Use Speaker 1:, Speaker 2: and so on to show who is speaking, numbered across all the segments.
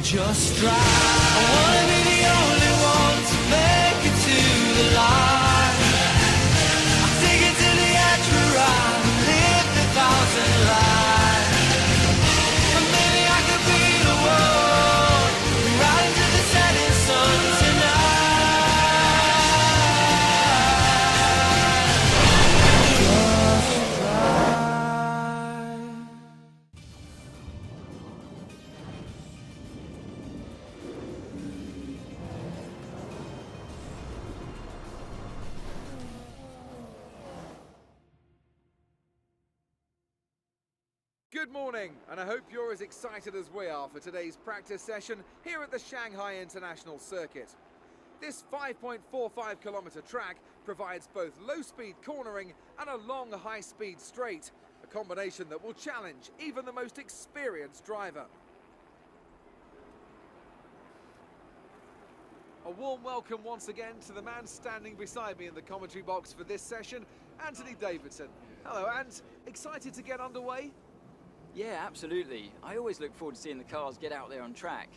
Speaker 1: just drive. I wanna be the only one to make it to the line. I'll take it to the edge where I live 1,000 lives. But maybe I could be the one right into the setting sun tonight. Just drive.
Speaker 2: Good morning, and I hope you're as excited as we are for today's practice session here at the Shanghai International Circuit. This 5.45 kilometre track provides both low-speed cornering and a long high-speed straight, a combination that will challenge even the most experienced driver. A warm welcome once again to the man standing beside me in the commentary box for this session, Anthony Davidson. Hello, Ant. Excited to get underway?
Speaker 3: Yeah, absolutely. I always look forward to seeing the cars get out there on track.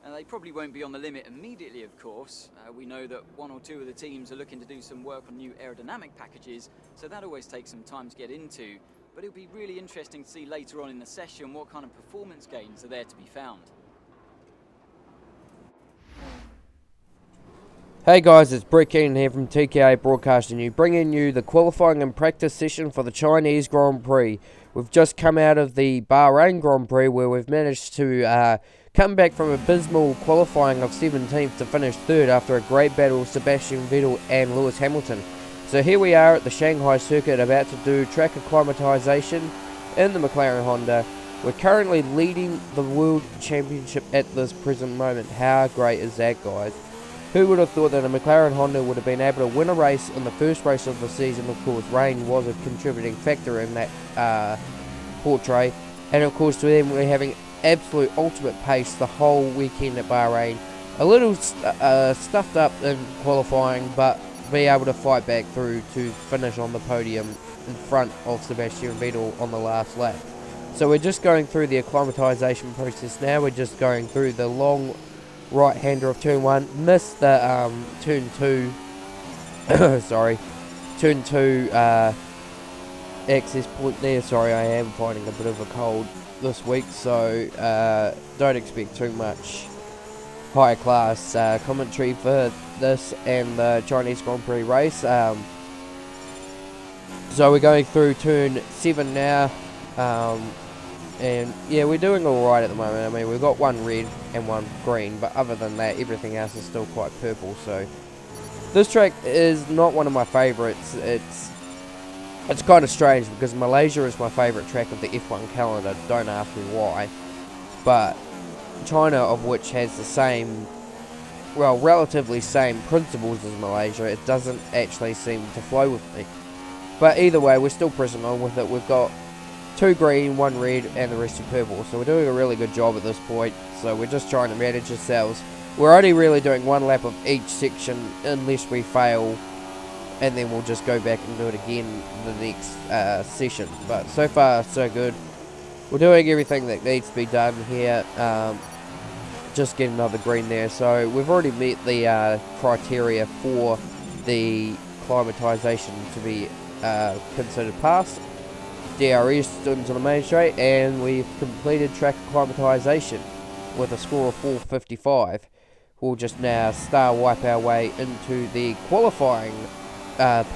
Speaker 3: They probably won't be on the limit immediately, of course. We know that one or two of the teams are looking to do some work on new aerodynamic packages, so that always takes some time to get into. But it'll be really interesting to see later on in the session what kind of performance gains are there to be found.
Speaker 4: Hey guys, it's Brett Keenan here from TKA Broadcasting You, bringing you the qualifying and practice session for the Chinese Grand Prix. We've just come out of the Bahrain Grand Prix where we've managed to come back from abysmal qualifying of 17th to finish 3rd after a great battle with Sebastian Vettel and Lewis Hamilton. So here we are at the Shanghai circuit about to do track acclimatization in the McLaren Honda. We're currently leading the World Championship at this present moment. How great is that, guys? Who would have thought that a McLaren Honda would have been able to win a race in the first race of the season? Of course, rain was a contributing factor in that portrait. And of course, then we're having absolute ultimate pace the whole weekend at Bahrain. A little stuffed up in qualifying, but be able to fight back through to finish on the podium in front of Sebastian Vettel on the last lap. So we're just going through the acclimatization process now. We're just going through the long right-hander of turn 1, missed the turn 2 turn 2 access point there. Sorry, I am fighting a bit of a cold this week, so don't expect too much higher class commentary for this and the Chinese Grand Prix race. So we're going through turn 7 now. And yeah, we're doing alright at the moment. I mean, we've got one red and one green, but other than that, everything else is still quite purple. So this track is not one of my favourites. It's kind of strange because Malaysia is my favourite track of the F1 calendar. Don't ask me why. But China, of which has the same, well, relatively same principles as Malaysia, it doesn't actually seem to flow with me. But either way, we're still pressing on with it. We've got 2 green, 1 red, and the rest are purple. So we're doing a really good job at this point. So we're just trying to manage ourselves. We're only really doing 1 lap of each section unless we fail. And then we'll just go back and do it again the next session. But so far, so good. We're doing everything that needs to be done here. Just get another green there. So we've already met the criteria for the climatization to be considered passed. DRS into the main straight, and we've completed track acclimatization with a score of 455. We'll just now star wipe our way into the qualifying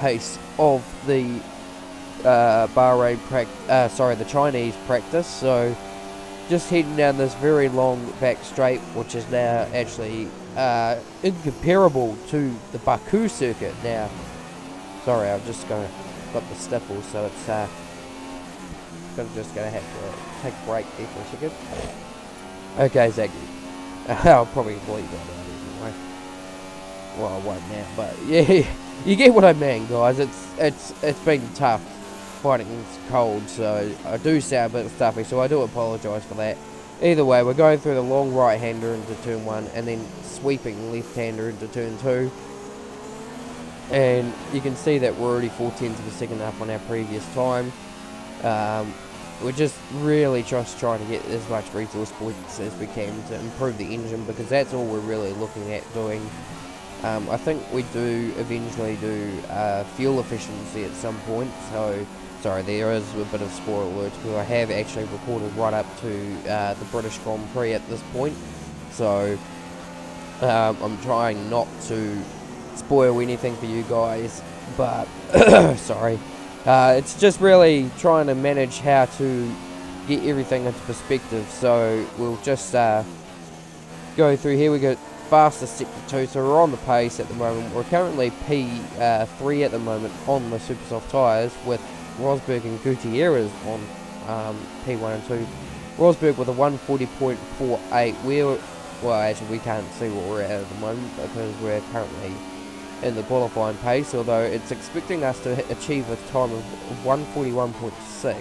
Speaker 4: pace of the the Chinese practice. So just heading down this very long back straight, which is now actually incomparable to the Baku circuit now. Sorry, I've just got the sniffles, so it's just gonna have to take a break there for a second. Okay, Zach. I'll probably bleep that out anyway. Well, I won't now, but yeah, you get what I mean, guys. It's been tough fighting this cold, so I do sound a bit stuffy, so I do apologise for that. Either way, we're going through the long right-hander into turn 1, and then sweeping left-hander into turn 2. And you can see that we're already 4/10 of a second up on our previous time. we're just really just trying to get as much resource points as we can to improve the engine, because that's all we're really looking at doing. I think we do eventually do fuel efficiency at some point, so sorry, there is a bit of spoiler alert, because I have actually recorded right up to the British Grand Prix at this point, so I'm trying not to spoil anything for you guys, but sorry, it's just really trying to manage how to get everything into perspective. So we'll just go through here. We got fastest sector 2, so we're on the pace at the moment. We're currently P3 at the moment on the super soft tyres, with Rosberg and Gutierrez on P1 and 2. Rosberg with a 140.48. Well, actually, we can't see what we're at the moment because we're currently in the qualifying pace, although it's expecting us to achieve a time of 141.6,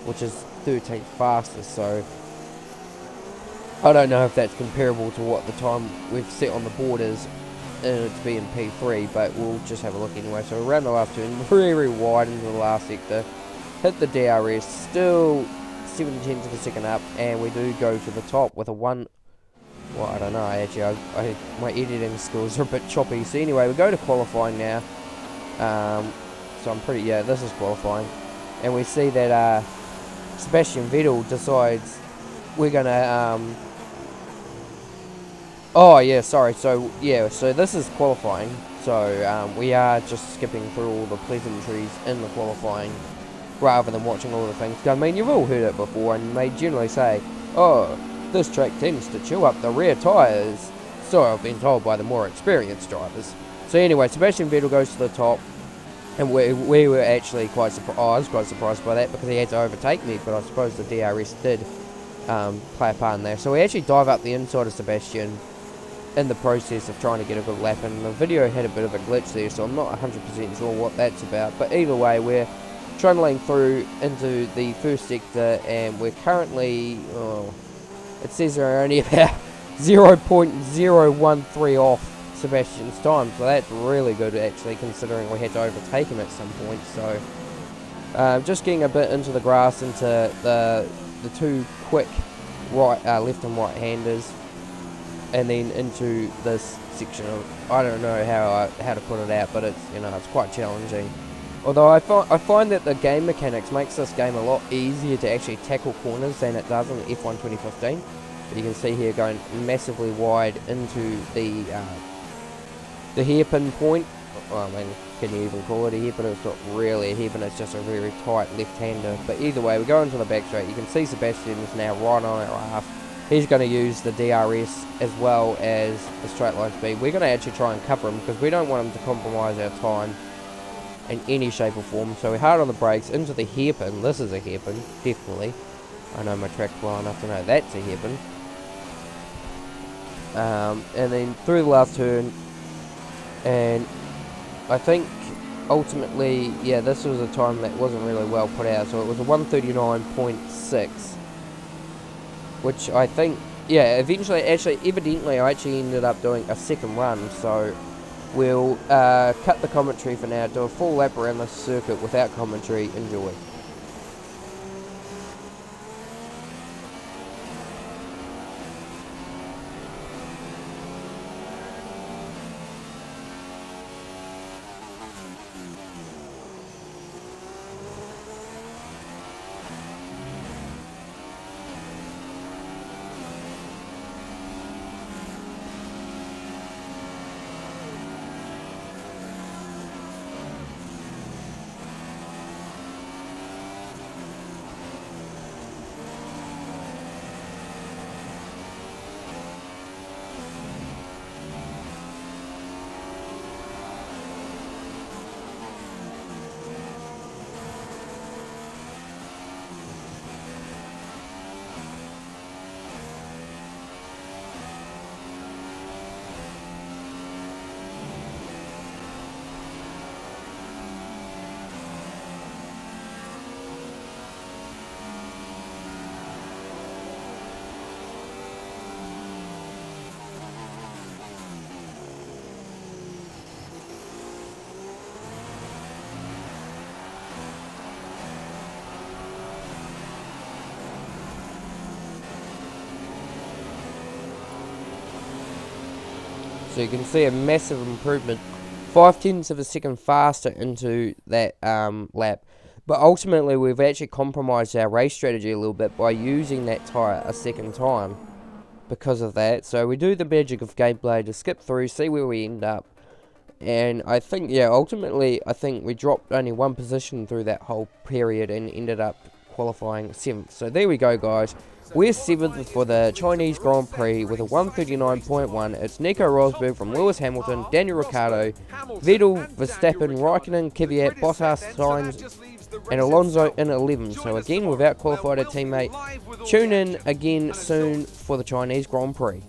Speaker 4: which is 13th fastest, so I don't know if that's comparable to what the time we've set on the board is to be in P3, but we'll just have a look anyway. So around the last turn, very wide into the last sector, hit the DRS, still 7 tenths of a second up, and we do go to the top with a well, I don't know, actually, my editing skills are a bit choppy. So anyway, we go to qualifying now. So I'm pretty, yeah, this is qualifying. And we see that Sebastian Vettel decides we're going to, oh yeah, sorry, so yeah, so this is qualifying. So we are just skipping through all the pleasantries in the qualifying rather than watching all the things. I mean, you've all heard it before, and they generally say, oh, this track tends to chew up the rear tyres, so I've been told by the more experienced drivers. So anyway, Sebastian Vettel goes to the top, and we were actually quite surprised. I was quite surprised by that because he had to overtake me, but I suppose the DRS did play a part in there. So we actually dive up the inside of Sebastian in the process of trying to get a good lap, and the video had a bit of a glitch there, so I'm not 100% sure what that's about. But either way, we're trundling through into the first sector, and we're currently, it says we're only about 0.013 off Sebastian's time, so that's really good actually, considering we had to overtake him at some point. So just getting a bit into the grass, into the two quick left and right handers, and then into this section of, I don't know how to put it out, but it's, you know, it's quite challenging. Although I find that the game mechanics makes this game a lot easier to actually tackle corners than it does in F1 2015. You can see here going massively wide into the hairpin point. Well, I mean, can you even call it a hairpin? It's not really a hairpin, it's just a very tight left-hander. But either way, we go into the back straight. You can see Sebastian is now right on our half. He's going to use the DRS as well as the straight line speed. We're going to actually try and cover him because we don't want him to compromise our time in any shape or form. So we're hard on the brakes into the hairpin. This is a hairpin, definitely. I know my track's well enough to know that's a hairpin. And then through the last turn, and I think ultimately, yeah, this was a time that wasn't really well put out, so it was a 139.6, which I think, yeah, eventually, evidently I actually ended up doing a second run, so we'll cut the commentary for now, do a full lap around the circuit without commentary. Enjoy. So you can see a massive improvement, 0.5 of a second faster into that lap. But ultimately, we've actually compromised our race strategy a little bit by using that tyre a second time because of that. So we do the magic of gameplay to skip through, see where we end up. And I think, yeah, ultimately, I think we dropped only one position through that whole period and ended up qualifying 7th. So there we go, guys. We're 7th for the Chinese Grand Prix with a 139.1. It's Nico Rosberg from Lewis Hamilton, Daniel Ricciardo, Vettel, Verstappen, Raikkonen, Kvyat, Bottas, Sainz, and Alonso in 11th. So again, we've out-qualified a teammate. Tune in again soon for the Chinese Grand Prix.